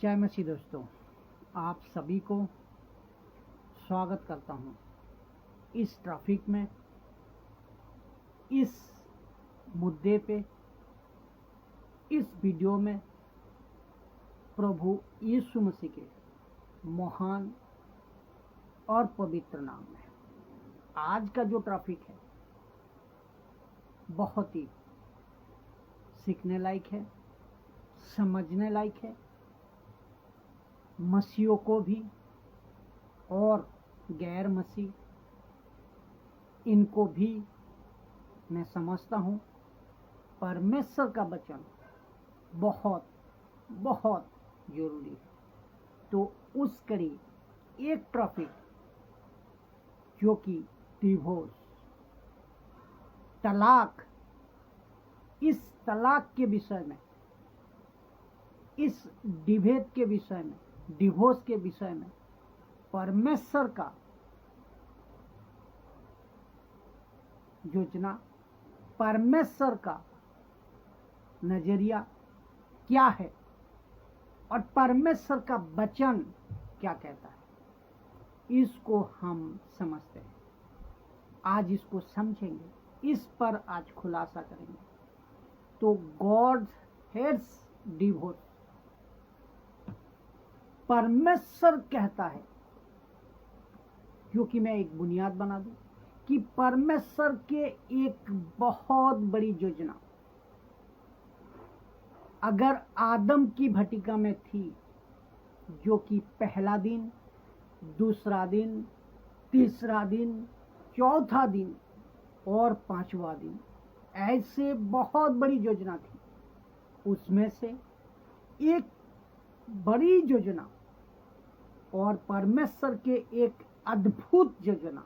जय मसीह दोस्तों, आप सभी को स्वागत करता हूं इस ट्रैफिक में, इस मुद्दे पे, इस वीडियो में प्रभु यीशु मसीह के महान और पवित्र नाम में। आज का जो ट्रैफिक है बहुत ही सीखने लायक है, समझने लायक है। मसीहों को भी और गैर मसीह इनको भी मैं समझता हूँ परमेश्वर का वचन बहुत बहुत जरूरी है। तो उस करीब एक टॉपिक जो कि डिवोर्स, तलाक, इस तलाक के विषय में, इस विभेद के विषय में, डिवोर्स के विषय में परमेश्वर का योजना, परमेश्वर का नजरिया क्या है और परमेश्वर का वचन क्या कहता है, इसको हम समझते हैं। आज इसको समझेंगे, इस पर आज खुलासा करेंगे। तो गॉड हेट्स डिवोर्स। परमेश्वर कहता है, क्योंकि मैं एक बुनियाद बना दूं कि परमेश्वर के एक बहुत बड़ी योजना अगर आदम की भटिका में थी, जो कि पहला दिन, दूसरा दिन, तीसरा दिन, चौथा दिन और पांचवा दिन, ऐसे बहुत बड़ी योजना थी। उसमें से एक बड़ी योजना और परमेश्वर के एक अद्भुत योजना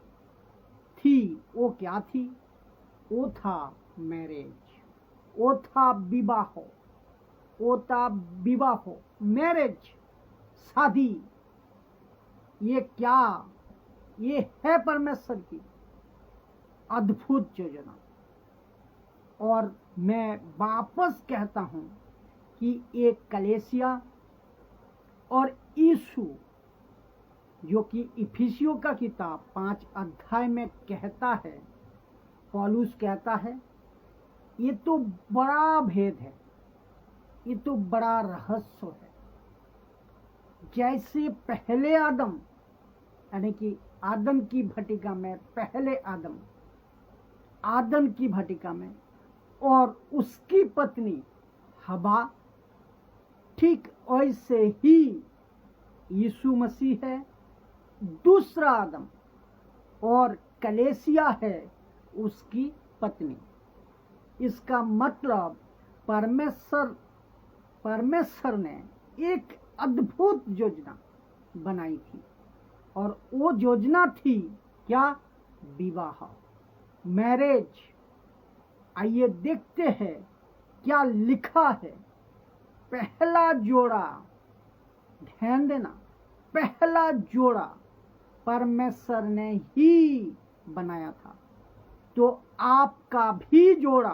थी। वो क्या थी? वो था मैरिज, वो था विवाह, वो था विवाह, मैरिज, शादी। ये क्या? ये है परमेश्वर की अद्भुत योजना। और मैं वापस कहता हूं कि एक कलीसिया और यीशु, जो कि इफिसियों का किताब 5 अध्याय में कहता है, पौलुस कहता है, ये तो बड़ा भेद है, ये तो बड़ा रहस्य है। जैसे पहले आदम, यानी कि आदम की भटिका में पहले आदम, आदम की भटिका में, और उसकी पत्नी हवा, ठीक वैसे ही यीशु मसीह है दूसरा आदम और कलीसिया है उसकी पत्नी। इसका मतलब परमेश्वर ने एक अद्भुत योजना बनाई थी, और वो योजना थी क्या? विवाह, मैरिज। आइए देखते हैं क्या लिखा है। पहला जोड़ा, ध्यान देना, पहला जोड़ा परमेश्वर ने ही बनाया था। तो आपका भी जोड़ा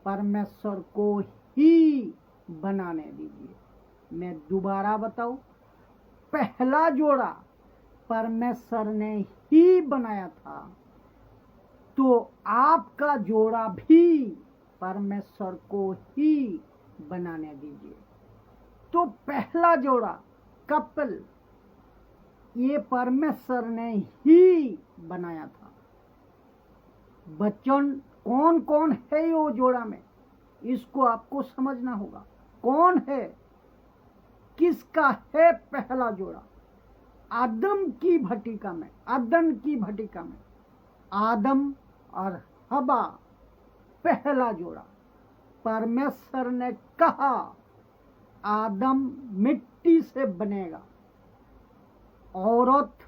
परमेश्वर को ही बनाने दीजिए। मैं दोबारा बताऊं, पहला जोड़ा परमेश्वर ने ही बनाया था, तो आपका जोड़ा भी परमेश्वर को ही बनाने दीजिए। तो पहला जोड़ा, कपल, ये परमेश्वर ने ही बनाया था। वचन कौन कौन है वो जोड़ा में, इसको आपको समझना होगा। कौन है, किसका है पहला जोड़ा? आदम की भटिका में, आदम की भटिका में आदम और हवा, पहला जोड़ा। परमेश्वर ने कहा आदम मिट्टी से बनेगा, औरत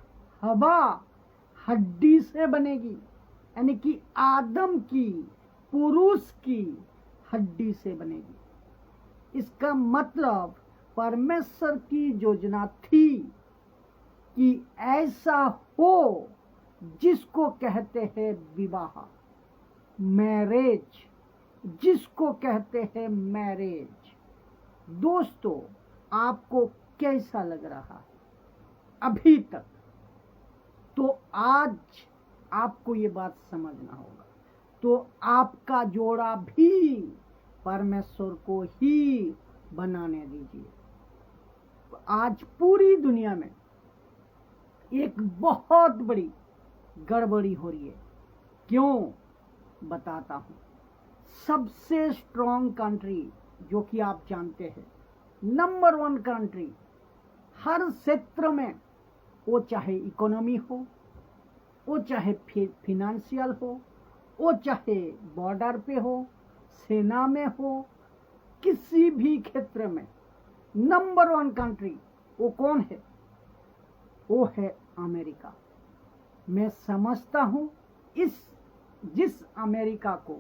हवा हड्डी से बनेगी, यानी कि आदम की, पुरुष की हड्डी से बनेगी। इसका मतलब परमेश्वर की योजना थी कि ऐसा हो, जिसको कहते हैं विवाह, मैरिज, जिसको कहते हैं मैरिज। दोस्तों, आपको कैसा लग रहा है अभी तक? तो आज आपको ये बात समझना होगा। तो आपका जोड़ा भी परमेश्वर को ही बनाने दीजिए। तो आज पूरी दुनिया में एक बहुत बड़ी गड़बड़ी हो रही है। क्यों? बताता हूं। सबसे स्ट्रॉन्ग कंट्री जो कि आप जानते हैं, नंबर 1 कंट्री हर क्षेत्र में, वो चाहे इकोनॉमी हो, वो चाहे फिनेंशियल हो, वो चाहे बॉर्डर पे हो, सेना में हो, किसी भी क्षेत्र में नंबर 1 कंट्री वो कौन है? वो है अमेरिका। मैं समझता हूं जिस अमेरिका को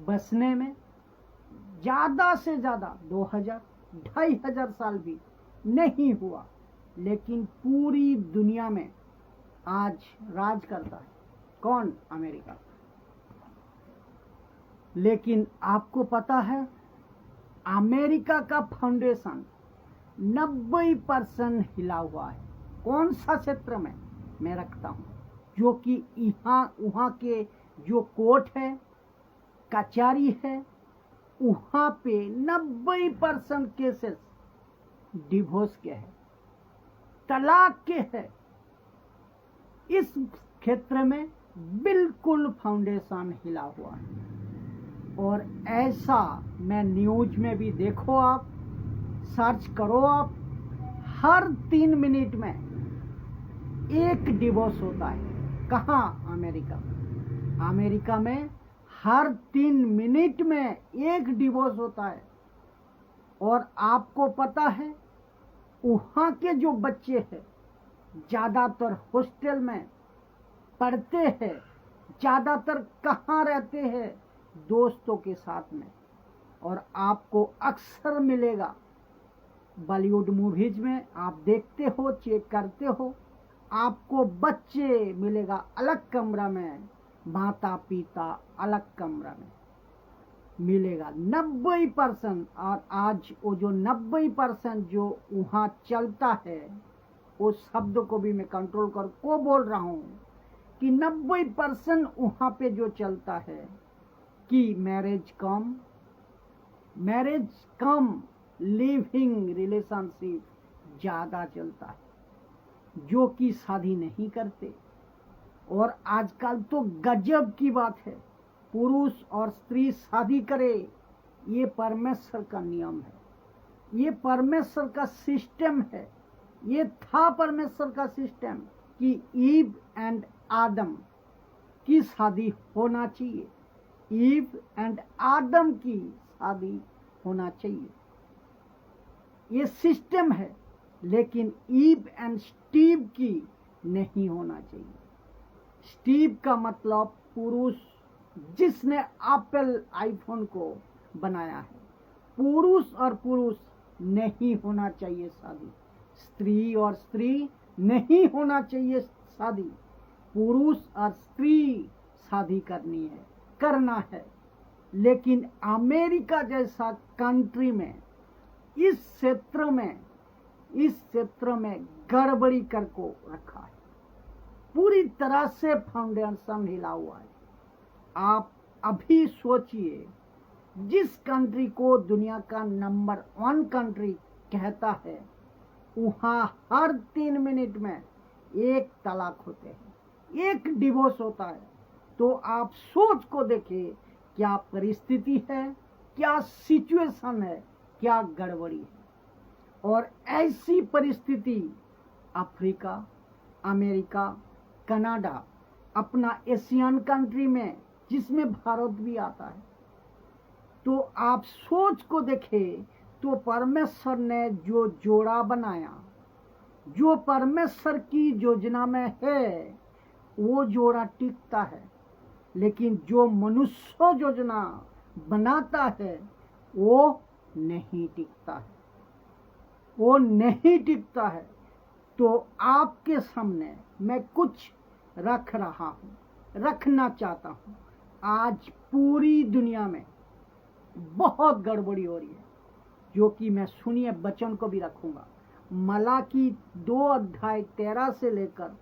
बसने में ज्यादा से ज्यादा 2000-2500 साल भी नहीं हुआ, लेकिन पूरी दुनिया में आज राज करता है कौन? अमेरिका। लेकिन आपको पता है अमेरिका का फाउंडेशन 90% हिला हुआ है। कौन सा क्षेत्र में? मैं रखता हूं, जो कि वहां के जो कोर्ट है, कचहरी है, वहां पे 90% केसेस डिवोर्स के हैं, तलाक के हैं। इस क्षेत्र में बिल्कुल फाउंडेशन हिला हुआ है। और ऐसा मैं न्यूज में भी, देखो आप सर्च करो आप, हर 3 मिनट में एक डिवोर्स होता है। कहाँ? अमेरिका। अमेरिका में हर 3 मिनट में एक डिवोर्स होता है। और आपको पता है वहां के जो बच्चे हैं ज्यादातर हॉस्टल में पढ़ते हैं, ज्यादातर कहाँ रहते हैं? दोस्तों के साथ में। और आपको अक्सर मिलेगा बॉलीवुड मूवीज में, आप देखते हो, चेक करते हो, आपको बच्चे मिलेगा अलग कमरा में, माता पिता अलग कमरा में मिलेगा। 90%। और आज वो जो 90% जो वहां चलता है, उस शब्द को भी मैं कंट्रोल कर को बोल रहा हूं कि 90% वहां पे जो चलता है कि मैरिज कम लिविंग रिलेशनशिप ज्यादा चलता है, जो कि शादी नहीं करते। और आजकल तो गजब की बात है, पुरुष और स्त्री शादी करे, ये परमेश्वर का नियम है, ये परमेश्वर का सिस्टम है। ये था परमेश्वर का सिस्टम कि ईव एंड आदम की शादी होना चाहिए, ईव एंड आदम की शादी होना चाहिए, ये सिस्टम है। लेकिन ईव एंड स्टीव की नहीं होना चाहिए। स्टीव का मतलब पुरुष जिसने एप्पल आईफोन को बनाया है। पुरुष और पुरुष नहीं होना चाहिए शादी, स्त्री और स्त्री नहीं होना चाहिए शादी। पुरुष और स्त्री शादी करना है। लेकिन अमेरिका जैसा कंट्री में इस क्षेत्र में गड़बड़ी करको रखा है, पूरी तरह से फाउंडेशन हिला हुआ है। आप अभी सोचिए, जिस कंट्री को दुनिया का नंबर 1 कंट्री कहता है, वहां हर 3 मिनट में एक तलाक होते हैं, एक डिवोर्स होता है। तो आप सोच को देखिए, क्या परिस्थिति है, क्या सिचुएशन है, क्या गड़बड़ी है। और ऐसी परिस्थिति अफ्रीका, अमेरिका, कनाडा, अपना एशियन कंट्री में, जिसमें भारत भी आता है। तो आप सोच को देखें, तो परमेश्वर ने जो जोड़ा बनाया, जो परमेश्वर की योजना में है, वो जोड़ा टिकता है। लेकिन जो मनुष्य योजना बनाता है, वो नहीं टिकता है, वो नहीं टिकता है। तो आपके सामने मैं कुछ रखना चाहता हूं। आज पूरी दुनिया में बहुत गड़बड़ी हो रही है। जो कि मैं सुनिए वचन को भी रखूंगा। मलाकी 2 अध्याय 13 से लेकर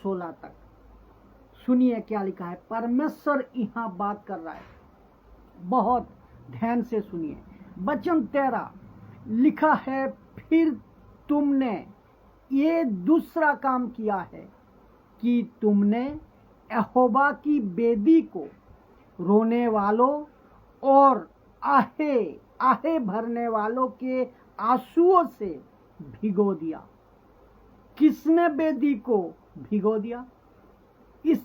16 तक सुनिए क्या लिखा है। परमेश्वर यहाँ बात कर रहा है, बहुत ध्यान से सुनिए। वचन 13 लिखा है, फिर तुमने ये दूसरा काम किया है कि तुमने यहोवा की वेदी को रोने वालों और आहे भरने वालों के आंसुओं से भिगो दिया। किसने वेदी को भिगो दिया? इस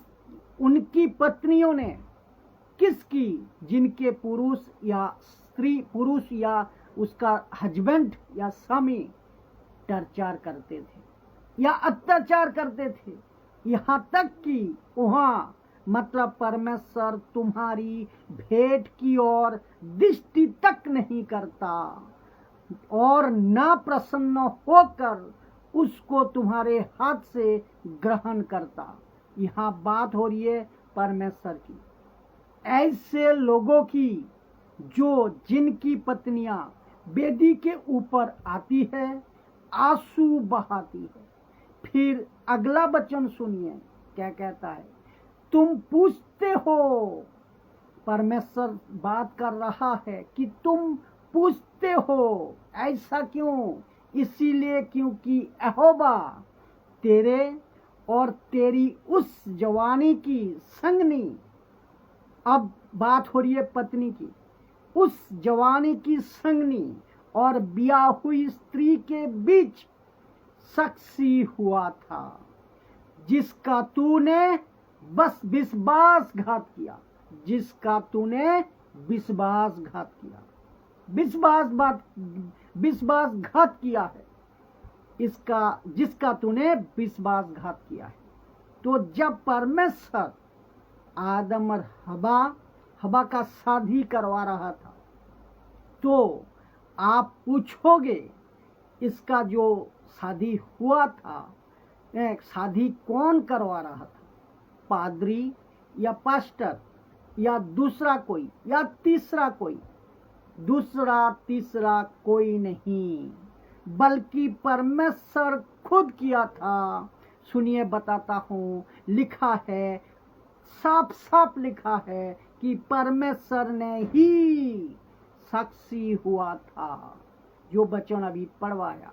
उनकी पत्नियों ने। किसकी? जिनके पुरुष या उसका हस्बैंड या स्वामी टर्चार करते थे या अत्याचार करते थे। यहाँ तक कि वहाँ मतलब परमेश्वर तुम्हारी भेंट की ओर दृष्टि तक नहीं करता और ना प्रसन्न होकर उसको तुम्हारे हाथ से ग्रहण करता। यहाँ बात हो रही है परमेश्वर की, ऐसे लोगों की जिनकी पत्नियां वेदी के ऊपर आती है, आंसू बहाती है। फिर अगला वचन सुनिए क्या कहता है। तुम पूछते हो, परमेश्वर बात कर रहा है कि तुम पूछते हो ऐसा क्यों? इसीलिए क्योंकि यहोवा तेरे और तेरी उस जवानी की संगनी, अब बात हो रही है पत्नी की, उस जवानी की संगनी और ब्याह हुई स्त्री के बीच साक्षी हुआ था, जिसका तूने बस विश्वासघात किया। जिसका तूने विश्वासघात किया, विश्वासघात किया है, जिसका तूने विश्वासघात किया है। तो जब परमेश्वर आदम और हवा का शादी करवा रहा था, तो आप पूछोगे इसका जो शादी हुआ था, शादी कौन करवा रहा था? पादरी या पास्टर या दूसरा कोई या तीसरा कोई? तीसरा कोई नहीं, बल्कि परमेश्वर खुद किया था। सुनिए बताता हूँ, लिखा है, साफ साफ लिखा है कि परमेश्वर ने ही साक्षी हुआ था, जो वचन अभी पढ़वाया।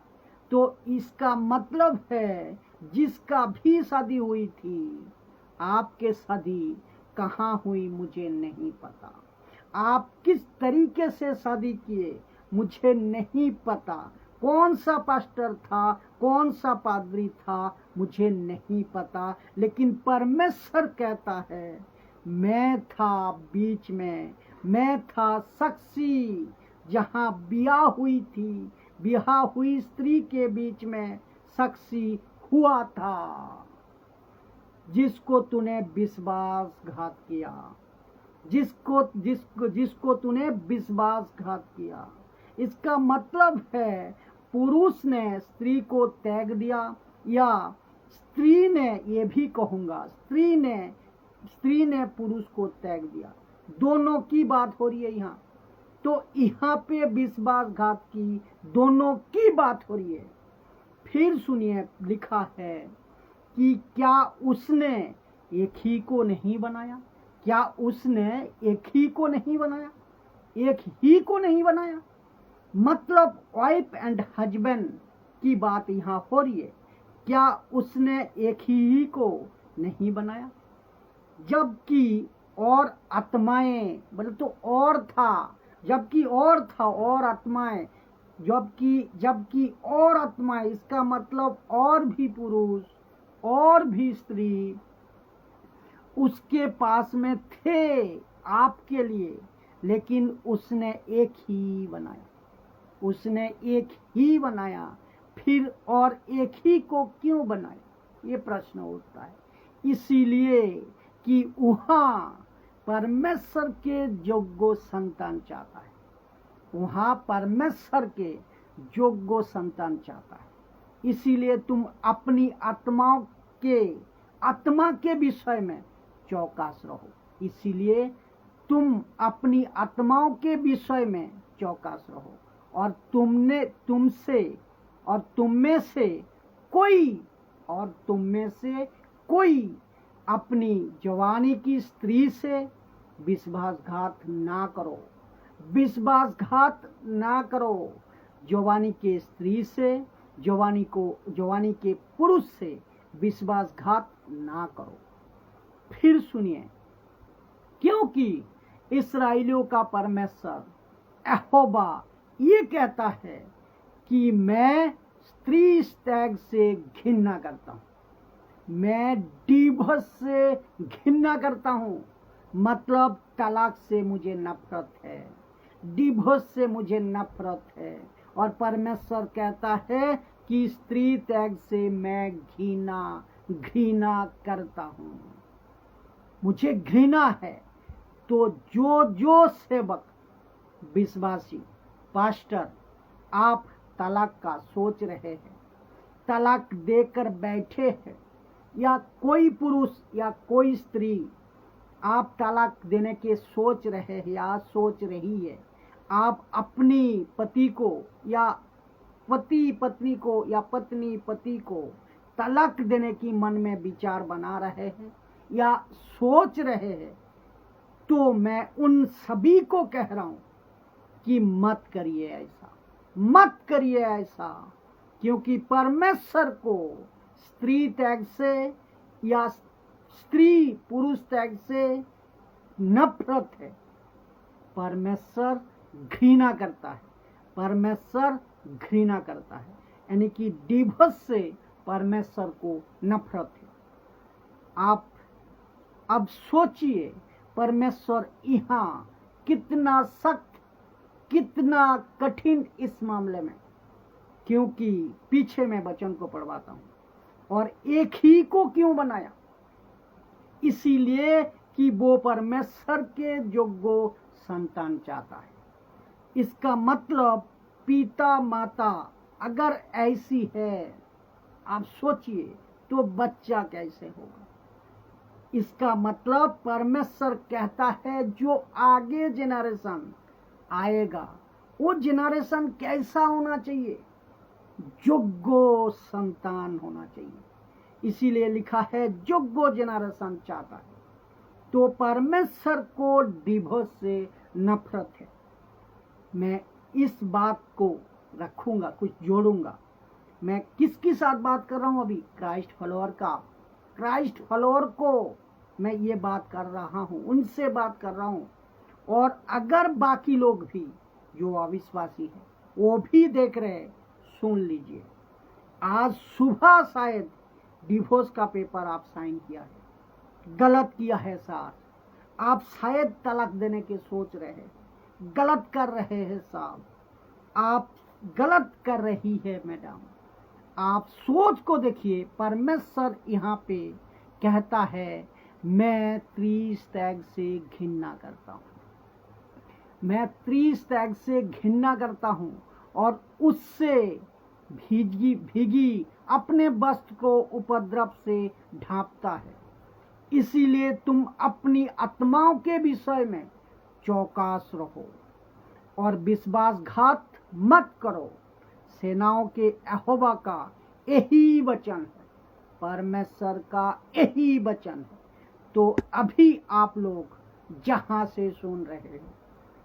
तो इसका मतलब है जिसका भी शादी हुई थी, आपके शादी कहाँ हुई मुझे नहीं पता, आप किस तरीके से शादी किए मुझे नहीं पता, कौन सा पास्टर था, कौन सा पादरी था, मुझे नहीं पता। लेकिन परमेश्वर कहता है, मैं था बीच में, मैं था साक्षी, जहां ब्याह हुई थी, ब्याह हुई स्त्री के बीच में साक्षी हुआ था, जिसको तूने विश्वासघात किया, जिसको तूने विश्वासघात किया। इसका मतलब है पुरुष ने स्त्री को त्याग दिया, या स्त्री ने, ये भी कहूंगा, स्त्री ने पुरुष को त्याग दिया। दोनों की बात हो रही है यहाँ। तो यहाँ पे विश्वासघात की दोनों की बात हो रही है। फिर सुनिए, लिखा है कि क्या उसने एक ही को नहीं बनाया? क्या उसने एक ही को नहीं बनाया? एक ही को नहीं बनाया मतलब वाइफ एंड हस्बैंड की बात यहाँ हो रही है। क्या उसने एक ही को नहीं बनाया? जबकि और आत्माएं, मतलब तो और था, जबकि और था, और आत्माएं, जबकि और आत्माएं, इसका मतलब और भी पुरुष और भी स्त्री उसके पास में थे आपके लिए, लेकिन उसने एक ही बनाया, उसने एक ही बनाया। फिर और एक ही को क्यों बनाया, ये प्रश्न उठता है। इसीलिए कि वहाँ परमेश्वर के योग्य संतान चाहता है, वहाँ परमेश्वर के योग्य संतान चाहता है। इसीलिए तुम अपनी आत्मा के विषय में चौकस रहो। इसीलिए तुम अपनी आत्माओं के विषय में चौकस रहो और तुम में से कोई अपनी जवानी की स्त्री से विश्वासघात ना करो। विश्वासघात ना करो। जवानी के स्त्री से, जवानी के पुरुष से विश्वासघात ना करो। फिर सुनिए, क्योंकि इस्राएलियों का परमेश्वर यहोवा ये कहता है कि मैं स्त्री त्याग से घृणा करता हूं, मैं डिवोर्स से घृणा करता हूं। मतलब तलाक से मुझे नफरत है, डिवोर्स से मुझे नफरत है। और परमेश्वर कहता है कि स्त्री त्याग से मैं घृणा करता हूं, मुझे घृणा है। तो जो सेवक, विश्वासी, पास्टर आप तलाक का सोच रहे हैं, तलाक देकर बैठे हैं, या कोई पुरुष या कोई स्त्री आप तलाक देने के सोच रहे हैं या सोच रही है, आप अपनी पति को या पति पत्नी को या पत्नी पति को तलाक देने की मन में विचार बना रहे हैं या सोच रहे हैं, तो मैं उन सभी को कह रहा हूं कि मत करिए ऐसा, मत करिए ऐसा। क्योंकि परमेश्वर को स्त्री त्याग से या स्त्री पुरुष त्याग से नफरत है। परमेश्वर घृणा करता है, परमेश्वर घृणा करता है। यानी कि डिवोर्स से परमेश्वर को नफरत है। आप अब सोचिए परमेश्वर यहाँ कितना सख्त, कितना कठिन इस मामले में। क्योंकि पीछे मैं वचन को पढ़वाता हूं। और एक ही को क्यों बनाया? इसीलिए कि वो परमेश्वर के योग्य संतान चाहता है। इसका मतलब पिता माता अगर ऐसी है, आप सोचिए तो बच्चा कैसे होगा। इसका मतलब परमेश्वर कहता है जो आगे जेनरेशन आएगा वो जेनरेशन कैसा होना चाहिए? योग्य संतान होना चाहिए। इसीलिए लिखा है योग्य जेनरेशन चाहता है। तो परमेश्वर को डिवोर्स से नफरत है। मैं इस बात को रखूंगा, कुछ जोड़ूंगा। मैं किसकी साथ बात कर रहा हूं अभी? क्राइस्ट फॉलोअर का। क्राइस्ट फॉलोअर को मैं ये बात कर रहा हूं, उनसे बात कर रहा हूं। और अगर बाकी लोग भी जो अविश्वासी हैं वो भी देख रहे हैं, सुन लीजिए। आज सुबह शायद डिवोर्स का पेपर आप साइन किया है, गलत किया है साहब। आप शायद तलाक देने के सोच रहे हैं, गलत कर रहे हैं साहब। आप गलत कर रही है मैडम। आप सोच को देखिए। परमेश्वर यहाँ पे कहता है मैं स्त्री त्याग से घृणा करता हूँ, मैं स्त्री त्याग से घृणा करता हूँ। और उससे भीगी अपने वस्त्र को उपद्रव से ढांपता है। इसीलिए तुम अपनी आत्माओं के विषय में चौकस रहो और विश्वासघात मत करो। सेनाओं के यहोवा का यही वचन है, परमेश्वर का यही वचन है। तो अभी आप लोग जहां से सुन रहे हैं,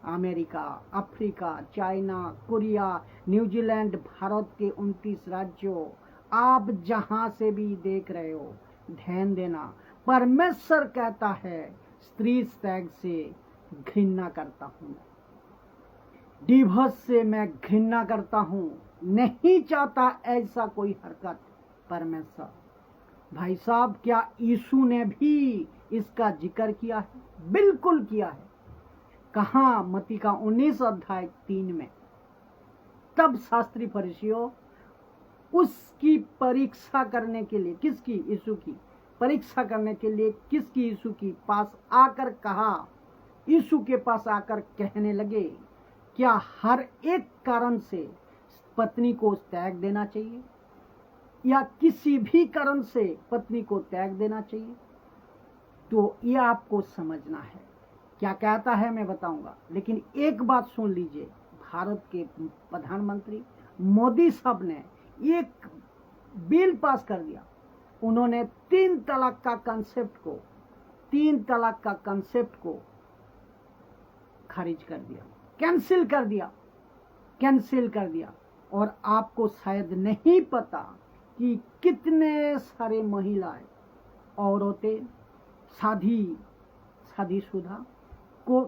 America, Africa, China, Korea, New Zealand, Bharat के 29 राज्यों, आप जहां से भी देख रहे हो, ध्यान देना। परमेश्वर कहता है स्त्री त्याग से घृणा करता हूं, डिवोर्स से मैं घृणा करता हूं, नहीं चाहता ऐसा कोई हरकत। परमेश्वर भाई साहब, क्या यीशु ने भी इसका जिक्र किया है? बिल्कुल किया है। कहा? मत्ती का 19 अध्याय 3 में। तब शास्त्री फरीसियों उसकी परीक्षा करने के लिए, किसकी? यीशु की परीक्षा करने के लिए किसकी? यीशु की पास आकर कहा, यीशु के पास आकर कहने लगे, क्या हर एक कारण से पत्नी को त्याग देना चाहिए या किसी भी कारण से पत्नी को त्याग देना चाहिए? तो यह आपको समझना है। क्या कहता है मैं बताऊंगा, लेकिन एक बात सुन लीजिए भारत के प्रधानमंत्री मोदी साहब ने एक बिल पास कर दिया। उन्होंने 3 तलाक का कंसेप्ट को खारिज कर दिया, कैंसिल कर दिया। और आपको शायद नहीं पता कि कितने सारे महिलाएं, औरतें, शादीशुदा को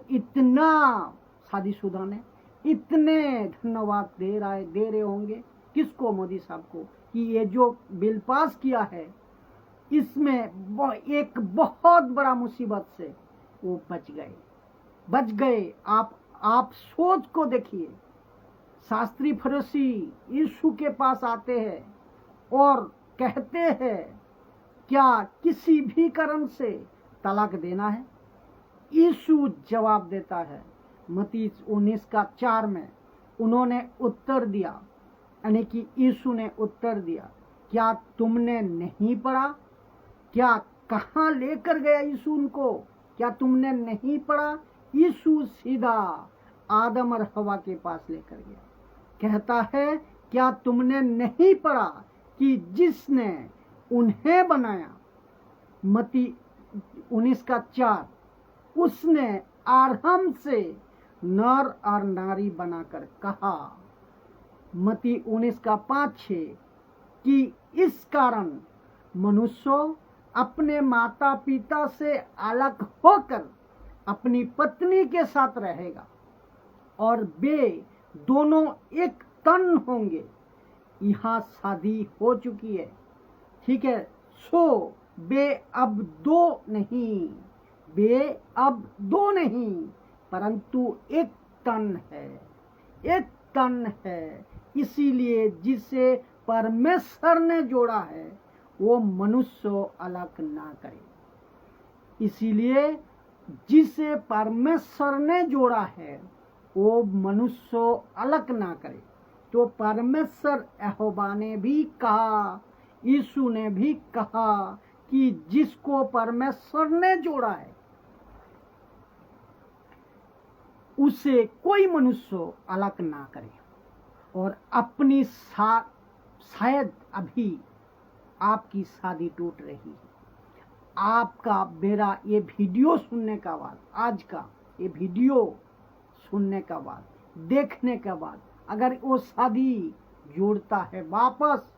शादीशुदा ने इतने धन्यवाद दे रहे होंगे किसको, मोदी साहब को, कि ये जो बिल पास किया है इसमें एक बहुत बड़ा मुसीबत से वो बच गए। आप सोच को देखिए, शास्त्री फरीसी यीशु के पास आते हैं और कहते हैं क्या किसी भी कारण से तलाक देना है? यीशु जवाब देता है, मत्ती 19:4 में उन्होंने उत्तर दिया, यानी कि यीशु ने उत्तर दिया, क्या तुमने नहीं पढ़ा? क्या कहाँ लेकर गया यीशु उनको? क्या तुमने नहीं पढ़ा? यीशु सीधा आदम और हवा के पास लेकर गया। कहता है क्या तुमने नहीं पढ़ा कि जिसने उन्हें बनाया, मत्ती 19:4, उसने आरंभ से नर और नारी बनाकर कहा, मत्ती 19:5-6, कि इस कारण मनुष्य अपने माता पिता से अलग होकर अपनी पत्नी के साथ रहेगा और वे दोनों एक तन होंगे। यहाँ शादी हो चुकी है, ठीक है, सो वे अब दो नहीं परंतु एक तन है। इसीलिए जिसे परमेश्वर ने जोड़ा है वो मनुष्य अलग ना करे। इसीलिए जिसे परमेश्वर ने जोड़ा है वो मनुष्य अलग ना करे। तो परमेश्वर यहोवा ने भी कहा, यीशु ने भी कहा कि जिसको परमेश्वर ने जोड़ा है उसे कोई मनुष्य अलग ना करे। और अपनी शायद अभी आपकी शादी टूट रही है, आपका मेरा ये वीडियो सुनने का बाद, आज का ये वीडियो सुनने का बाद, देखने के बाद अगर वो शादी जोड़ता है वापस,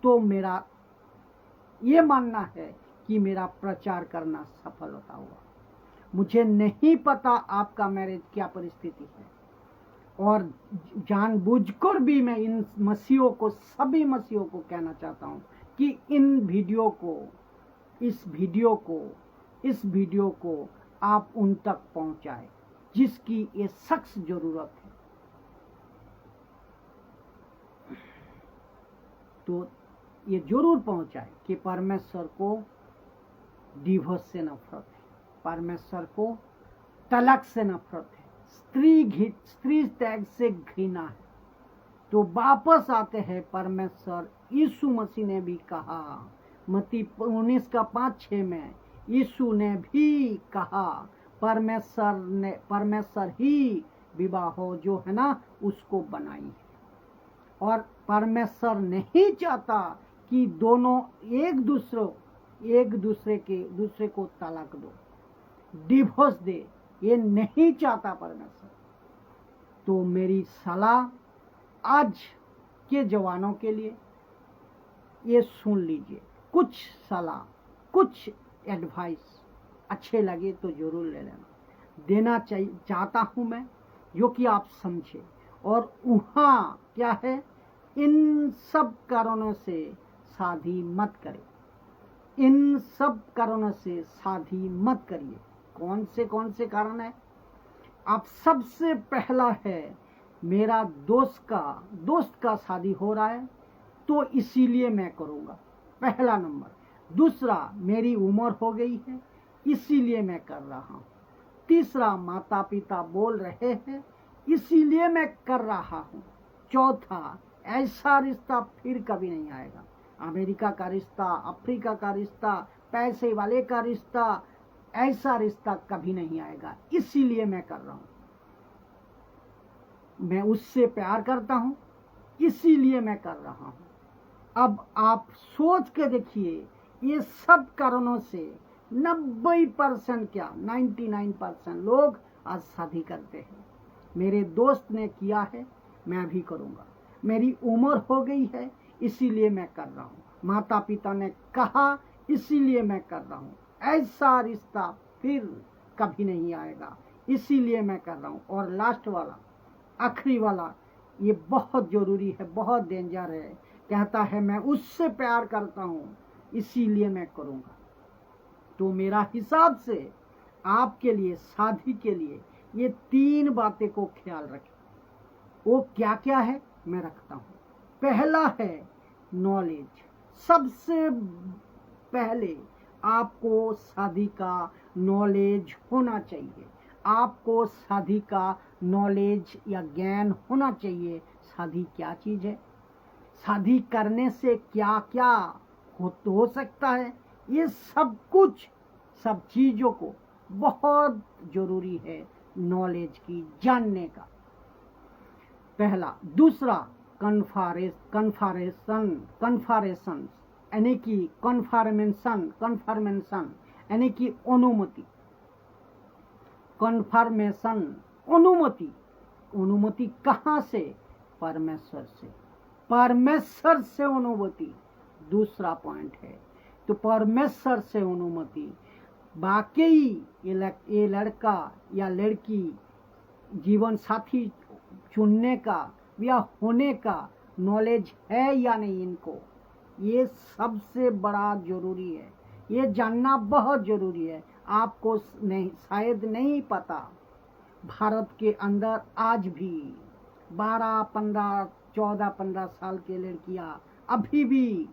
तो मेरा ये मानना है कि मेरा प्रचार करना सफल होता हुआ। मुझे नहीं पता आपका मैरिज क्या परिस्थिति है, और जानबूझकर भी मैं इन मसीहों को, सभी मसीहों को कहना चाहता हूँ कि इस वीडियो को आप उन तक पहुंचाएं जिसकी ये सख्त जरूरत है। तो ये जरूर पहुंचाए कि परमेश्वर को डिवोर्स से नफरत है, परमेश्वर को तलाक से नफरत है, स्त्री त्याग से घृणा है। तो वापस आते हैं परमेश्वर। यीशु मसीह ने भी कहा, मत्ती 19:5-6 में यीशु ने भी कहा, परमेश्वर ही विवाह जो है ना उसको बनाई है। और परमेश्वर नहीं चाहता कि दोनों एक दूसरे को तलाक दो, डिवोर्स दे, ये नहीं चाहता परमेश्वर। तो मेरी सलाह आज के जवानों के लिए ये सुन लीजिए, कुछ सलाह, कुछ एडवाइस अच्छे लगे तो जरूर ले लेना, देना चाहता हूं मैं, जो कि आप समझे। और वहाँ क्या है, इन सब कारणों से शादी मत करें, इन सब कारणों से शादी मत करिए। कौन से कारण है? आप सबसे पहला है, मेरा दोस्त का शादी हो रहा है तो इसीलिए मैं करूँगा, पहला नंबर। दूसरा, मेरी उम्र हो गई है इसीलिए मैं कर रहा हूँ। तीसरा, माता पिता बोल रहे हैं इसीलिए मैं कर रहा हूँ। चौथा, ऐसा रिश्ता फिर कभी नहीं आएगा, अमेरिका का रिश्ता, अफ्रीका का रिश्ता, पैसे वाले का रिश्ता, ऐसा रिश्ता कभी नहीं आएगा, इसीलिए मैं कर रहा हूँ। मैं उससे प्यार करता हूं, इसीलिए मैं कर रहा हूं। अब आप सोच के देखिए, ये सब कारणों से 90% क्या 99% लोग आज शादी करते हैं। मेरे दोस्त ने किया है, मैं भी करूंगा। मेरी उम्र हो गई है, इसीलिए मैं कर रहा हूं। माता पिता ने कहा, इसीलिए मैं कर रहा हूं। ऐसा रिश्ता फिर कभी नहीं आएगा, इसीलिए मैं कर रहा हूं। और लास्ट वाला, आखिरी वाला, ये बहुत जरूरी है, बहुत डेंजर है। कहता है मैं उससे प्यार करता हूं, इसीलिए मैं करूंगा। तो मेरा हिसाब से आपके लिए, शादी के लिए, ये 3 बातें को ख्याल रखें। वो क्या क्या है, मैं रखता हूं। पहला है नॉलेज। सबसे पहले आपको शादी का नॉलेज होना चाहिए। आपको शादी का नॉलेज या ज्ञान होना चाहिए। शादी क्या चीज है, शादी करने से क्या क्या हो सकता है, ये सब कुछ, सब चीजों को बहुत जरूरी है नॉलेज की, जानने का। पहला। दूसरा, कन्फर्मेशन यानी कि कन्फर्मेशन यानी कि अनुमति। कन्फर्मेशन, अनुमति। अनुमति कहाँ से? परमेश्वर से। परमेश्वर से अनुमति दूसरा पॉइंट है। तो परमेश्वर से अनुमति। वाकई ये लड़का या लड़की जीवन साथी चुनने का या होने का नॉलेज है या नहीं इनको, ये सबसे बड़ा जरूरी है। ये जानना बहुत जरूरी है। आपको नहीं, शायद नहीं पता, भारत के अंदर आज भी 12, 15, 14, 15 साल के लड़कियां अभी भी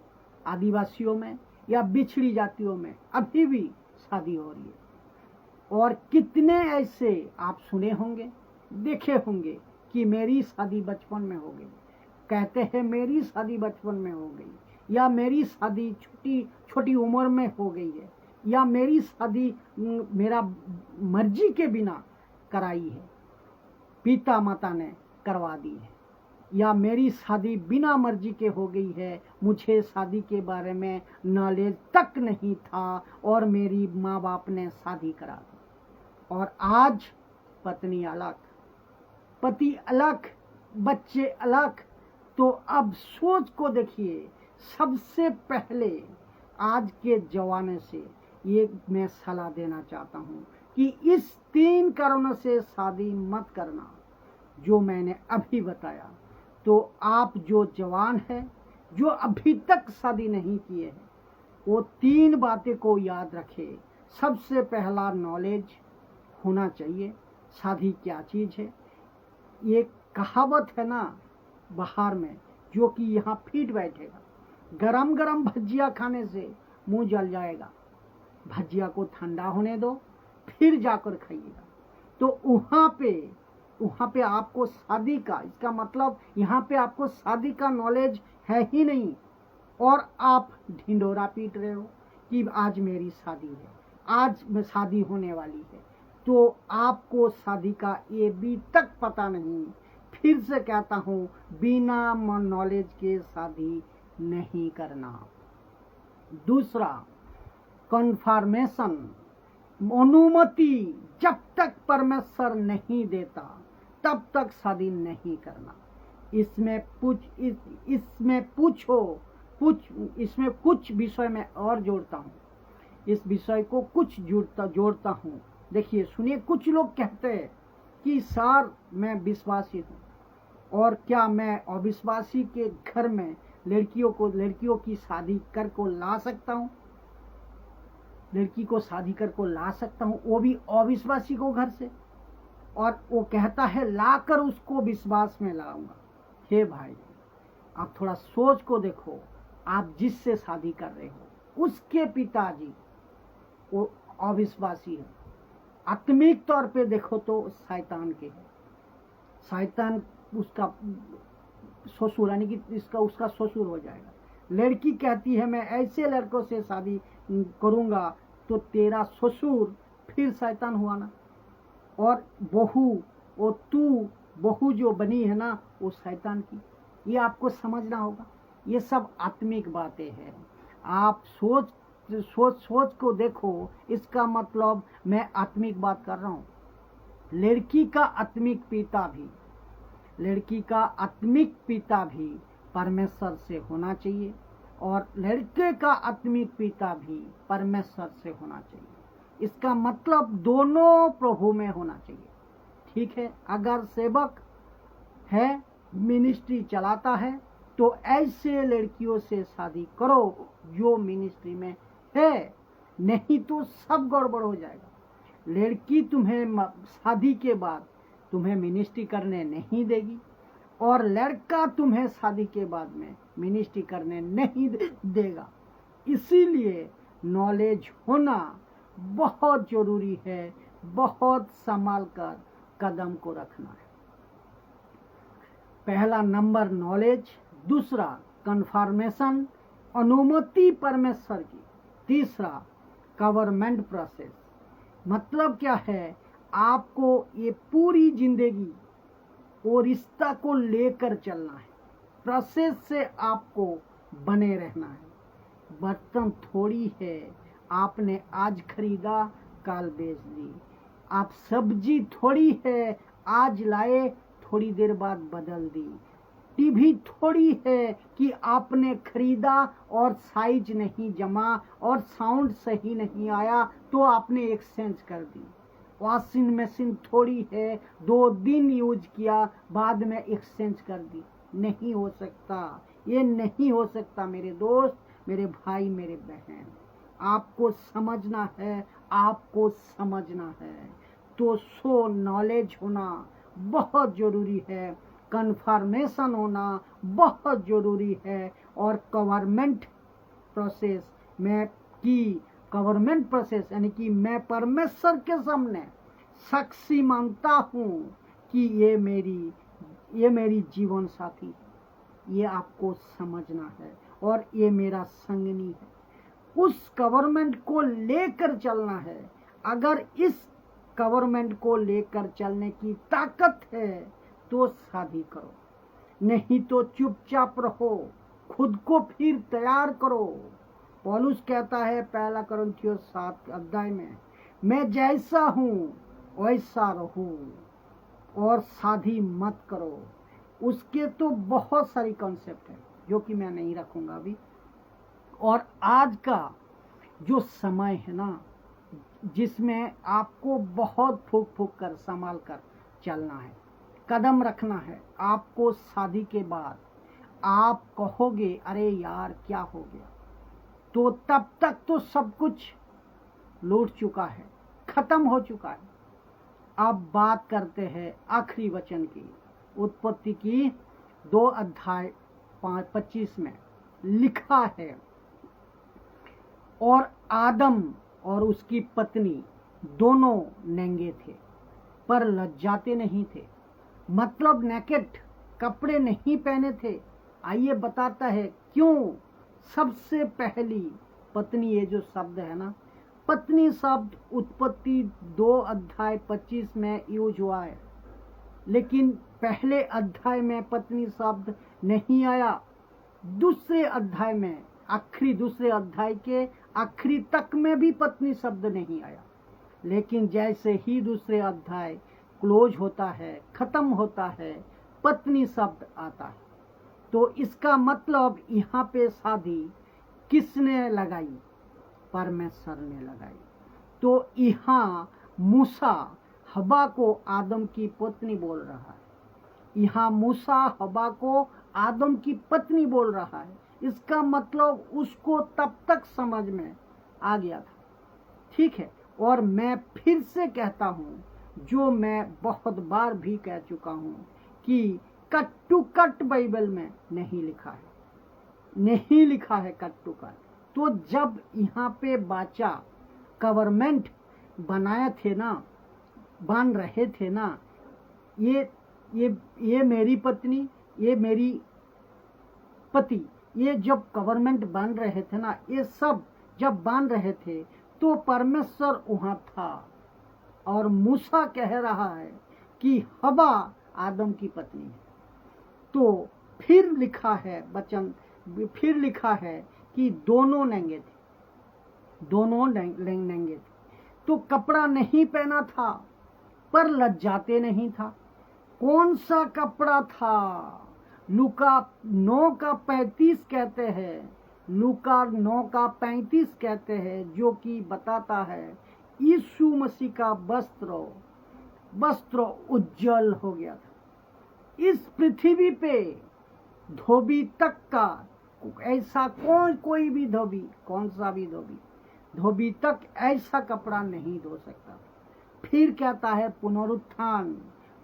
आदिवासियों में या बिछड़ी जातियों में अभी भी शादी हो रही है। और कितने ऐसे आप सुने होंगे, देखे होंगे कि मेरी शादी बचपन में हो गई। कहते हैं मेरी शादी बचपन में हो गई, या मेरी शादी छोटी उम्र में हो गई है, या मेरी शादी मेरा मर्जी के बिना कराई है, पिता माता ने करवा दी है, या मेरी शादी बिना मर्जी के हो गई है, मुझे शादी के बारे में नॉलेज तक नहीं था और मेरी माँ बाप ने शादी करा दी। और आज पत्नी अलग, पति अलग, बच्चे अलग। तो अब सोच को देखिए। सबसे पहले आज के जमाने से ये मैं सलाह देना चाहता हूँ कि इस 3 कारणों से शादी मत करना जो मैंने अभी बताया। तो आप जो जवान है, जो अभी तक शादी नहीं किए हैं, वो 3 बातें को याद रखें। सबसे पहला नॉलेज होना चाहिए, शादी क्या चीज है। ये कहावत है ना बाहर में, जो कि यहाँ फिट बैठेगा। गरम गरम भजिया खाने से मुंह जल जाएगा, भजिया को ठंडा होने दो फिर जाकर खाइएगा। तो वहाँ पे आपको शादी का, इसका मतलब यहाँ पे आपको शादी का नॉलेज है ही नहीं, और आप ढिंडोरा पीट रहे हो कि आज मेरी शादी है, आज में शादी होने वाली है। तो आपको शादी का ये भी तक पता नहीं। फिर से कहता हूँ, बिना नॉलेज के शादी नहीं करना। दूसरा, कन्फर्मेशन, अनुमति। जब तक परमेश्वर नहीं देता तब तक शादी नहीं करना। इसमें कुछ विषय में और जोड़ता हूँ, इस विषय को कुछ जोड़ता हूँ। देखिए, सुनिए। कुछ लोग कहते हैं कि सर मैं विश्वासी हूँ, और क्या मैं अविश्वासी के घर में लड़कियों की शादी कर को ला सकता हूँ? लड़की को शादी कर को ला सकता हूँ, वो भी अविश्वासी को घर से? और वो कहता है लाकर उसको विश्वास में लाऊंगा। हे भाई, आप थोड़ा सोच को देखो। आप जिससे शादी कर रहे हो उसके पिताजी वो अविश्वासी है। आत्मिक तौर पे देखो तो शैतान के है। शैतान उसका ससुर, यानी कि उसका ससुर हो जाएगा। लड़की कहती है मैं ऐसे लड़कों से शादी करूंगा, तो तेरा ससुर फिर शैतान हुआ ना। और बहू, वो तू बहू जो बनी है ना वो शैतान की। ये आपको समझना होगा। ये सब आत्मिक बातें हैं। आप सोच सोच सोच को देखो। इसका मतलब मैं आत्मिक बात कर रहा हूँ। लड़की का आत्मिक पिता भी परमेश्वर से होना चाहिए और लड़के का आत्मिक पिता भी परमेश्वर से होना चाहिए। इसका मतलब दोनों प्रभु में होना चाहिए। ठीक है, अगर सेवक है, मिनिस्ट्री चलाता है, तो ऐसे लड़कियों से शादी करो जो मिनिस्ट्री में है, नहीं तो सब गड़बड़ हो जाएगा। लड़की तुम्हें शादी के बाद तुम्हें मिनिस्ट्री करने नहीं देगी और लड़का तुम्हें शादी के बाद में मिनिस्ट्री करने नहीं देगा। इसीलिए नॉलेज होना बहुत जरूरी है। बहुत संभाल कर कदम को रखना है। पहला नंबर नॉलेज, दूसरा कन्फर्मेशन, अनुमति परमेश्वर की, तीसरा गवर्नमेंट प्रोसेस। मतलब क्या है, आपको ये पूरी जिंदगी वो रिश्ता को लेकर चलना है। प्रोसेस से आपको बने रहना है। बर्तन थोड़ी है, आपने आज खरीदा कल बेच दी। आप सब्जी थोड़ी है, आज लाए थोड़ी देर बाद बदल दी। टीवी थोड़ी है कि आपने खरीदा और साइज नहीं जमा और साउंड सही नहीं आया तो आपने एक्सचेंज कर दी। वॉशिंग मशीन थोड़ी है, 2 दिन यूज किया बाद में एक्सचेंज कर दी। नहीं हो सकता, ये नहीं हो सकता मेरे दोस्त, मेरे भाई, मेरे बहन। आपको समझना है, आपको समझना है। तो सो नॉलेज होना बहुत जरूरी है, कन्फर्मेशन होना बहुत जरूरी है और गवर्नमेंट प्रोसेस में की गवर्नमेंट प्रोसेस यानी कि मैं परमेश्वर के सामने साक्षी मानता हूँ कि ये मेरी जीवन साथी है। ये आपको समझना है और ये मेरा संगनी है। उस गवर्नमेंट को लेकर चलना है। अगर इस गवर्नमेंट को लेकर चलने की ताकत है तो शादी करो, नहीं तो चुपचाप रहो, खुद को फिर तैयार करो। पौलुस कहता है पहला कुरिन्थियों 7 अध्याय में, मैं जैसा हूँ वैसा रहूं और शादी मत करो। उसके तो बहुत सारी कॉन्सेप्ट है जो कि मैं नहीं रखूंगा अभी। और आज का जो समय है ना, जिसमें आपको बहुत फूक फूक कर संभाल कर चलना है, कदम रखना है। आपको शादी के बाद आप कहोगे अरे यार क्या हो गया, तो तब तक तो सब कुछ लूट चुका है, खत्म हो चुका है। अब बात करते हैं आखिरी वचन की। उत्पत्ति की 2 अध्याय 25 में लिखा है, और आदम और उसकी पत्नी दोनों नंगे थे पर लज्जाते नहीं थे। मतलब नेकेड, कपड़े नहीं पहने थे। आइए बताता है क्यों। सबसे पहली पत्नी, ये जो शब्द है ना, पत्नी शब्द उत्पत्ति 2 अध्याय 25 में यूज हुआ है, लेकिन पहले अध्याय में पत्नी शब्द नहीं आया। दूसरे अध्याय में, दूसरे अध्याय के आखिरी तक में भी पत्नी शब्द नहीं आया। लेकिन जैसे ही दूसरे अध्याय क्लोज होता है, खत्म होता है, पत्नी शब्द आता है। तो इसका मतलब यहाँ पे शादी किसने लगाई? परमेश्वर ने लगाई। तो यहाँ मूसा हवा को आदम की पत्नी बोल रहा है, यहाँ मूसा हवा को आदम की पत्नी बोल रहा है। इसका मतलब उसको तब तक समझ में आ गया था। ठीक है, और मैं फिर से कहता हूँ, जो मैं बहुत बार भी कह चुका हूँ, कि कट टू कट बाइबल में नहीं लिखा है, नहीं लिखा है कट टू कट। तो जब यहाँ पे बाचा गवर्नमेंट बनाए थे ना, बन रहे थे ना, ये मेरी पत्नी, ये मेरी पति, ये जब गवर्नमेंट बन रहे थे ना, ये सब जब बन रहे थे तो परमेश्वर वहां था। और मूसा कह रहा है कि हवा आदम की पत्नी है। तो फिर लिखा है वचन, फिर लिखा है कि दोनों नंगे थे, दोनों नंगे थे। तो कपड़ा नहीं पहना था पर लज्जाते नहीं था। कौन सा कपड़ा था? लूका 9:35 कहते हैं, लूका 9:35 कहते हैं, जो कि बताता है यीशु मसीह का वस्त्र उज्जवल हो गया था। इस पृथ्वी पे धोबी तक का ऐसा कोई भी धोबी, कौन सा भी धोबी तक ऐसा कपड़ा नहीं धो सकता। फिर कहता है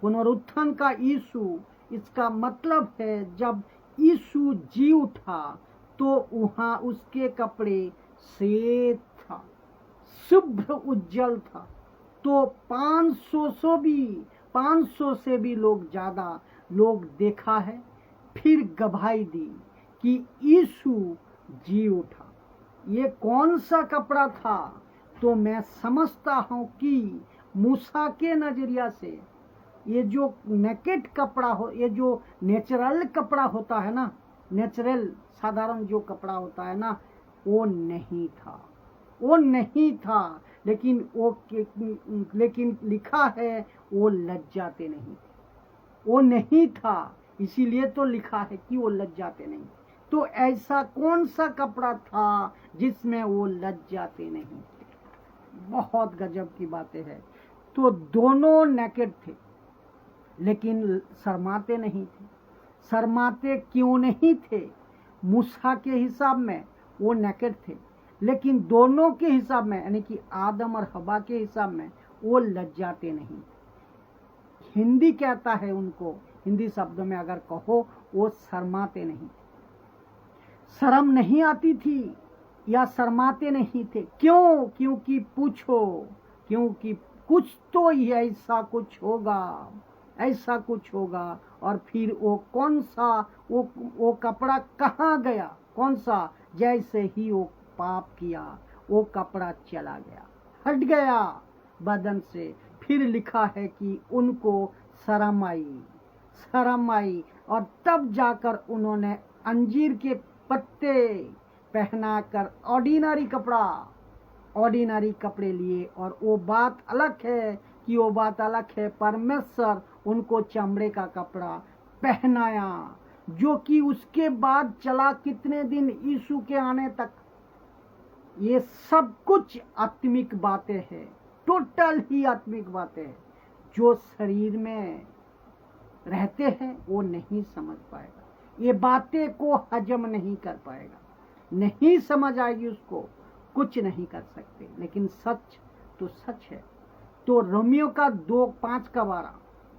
पुनरुत्थान का यीशु, इसका मतलब है जब यीशु जी उठा तो वहां उसके कपड़े श्वेत था, शुभ्र उज्जवल था। तो 500 से भी लोग ज्यादा लोग देखा है, फिर गवाही दी कि यीशु जी उठा। ये कौन सा कपड़ा था? तो मैं समझता हूं कि मूसा के नजरिया से ये जो नेकेड कपड़ा हो, ये जो नेचुरल कपड़ा होता है ना, नेचुरल साधारण जो कपड़ा होता है ना, वो नहीं था। लेकिन लिखा है वो लज्जाते नहीं थे, वो नहीं था, इसीलिए तो लिखा है कि वो लज्जाते नहीं। तो ऐसा कौन सा कपड़ा था जिसमें वो लज्जाते नहीं थे? बहुत गजब की बातें हैं। तो दोनों नेकेड थे लेकिन शर्माते नहीं थे। शर्माते क्यों नहीं थे? मूसा के हिसाब में वो नेकेड थे, लेकिन दोनों के हिसाब में, यानी कि आदम और हवा के हिसाब में, वो लज्जाते नहीं थे। हिंदी कहता है उनको, हिंदी शब्दों में अगर कहो, वो शर्माते नहीं थे। शर्म नहीं आती थी या शर्माते नहीं थे। क्यों? क्योंकि पूछो, क्योंकि कुछ तो ऐसा कुछ होगा। और फिर वो कौन सा, वो कपड़ा कहाँ गया? कौन सा? जैसे ही वो पाप किया, वो कपड़ा चला गया, हट गया बदन से। फिर लिखा है कि उनको शर्म आई और तब जाकर उन्होंने अंजीर के पत्ते पहनाकर ऑर्डिनरी कपड़े लिए। और वो बात अलग है परमेश्वर उनको चमड़े का कपड़ा पहनाया, जो कि उसके बाद चला कितने दिन? यीशु के आने तक। ये सब कुछ आत्मिक बातें हैं, टोटल ही आत्मिक बातें हैं। जो शरीर में रहते हैं वो नहीं समझ पाएगा, ये बातें को हजम नहीं कर पाएगा, नहीं समझ आएगी उसको, कुछ नहीं कर सकते। लेकिन सच तो सच है। तो रोमियो का 2:5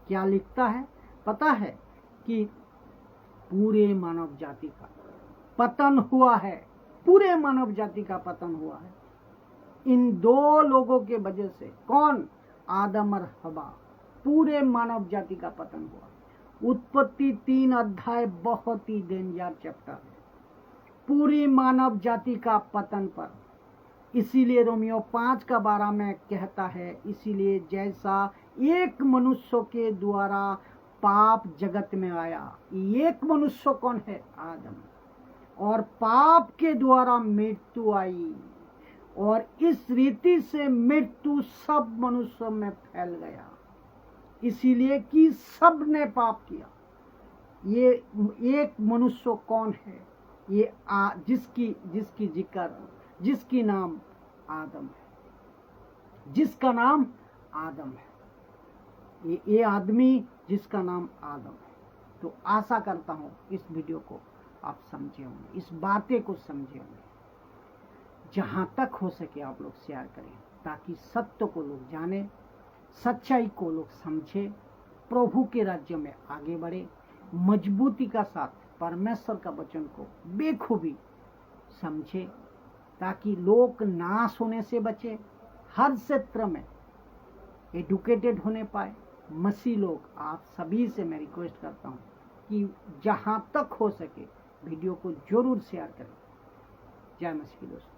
क्या लिखता है पता है? कि पूरे मानव जाति का पतन हुआ है, पूरे मानव जाति का पतन हुआ है इन दो लोगों के वजह से। कौन? आदम और हवा। पूरे मानव जाति का पतन हुआ। उत्पत्ति 3 बहुत ही डेंजर चैप्टर है, पूरी मानव जाति का पतन पर। इसीलिए रोमियो 5:12 में कहता है, इसीलिए जैसा एक मनुष्य के द्वारा पाप जगत में आया। एक मनुष्य कौन है? आदम। और पाप के द्वारा मृत्यु आई, और इस रीति से मृत्यु सब मनुष्यों में फैल गया, इसीलिए कि सब ने पाप किया। ये एक मनुष्य कौन है? ये जिसकी जिक्र, जिसकी नाम आदम है, जिसका नाम आदम है। ये आदमी जिसका नाम आदम है। तो आशा करता हूं इस वीडियो को आप समझे होंगे, इस बातें को समझे होंगे। जहां तक हो सके आप लोग शेयर करें, ताकि सत्य को लोग जाने, सच्चाई को लोग समझे, प्रभु के राज्य में आगे बढ़े, मजबूती का साथ परमेश्वर का वचन को बेखूबी समझे, ताकि लोग नाश होने से बचे, हर क्षेत्र में एडुकेटेड होने पाए। मसीह लोग, आप सभी से मैं रिक्वेस्ट करता हूं कि जहां तक हो सके वीडियो को जरूर शेयर करें। जय मसीह दोस्तों।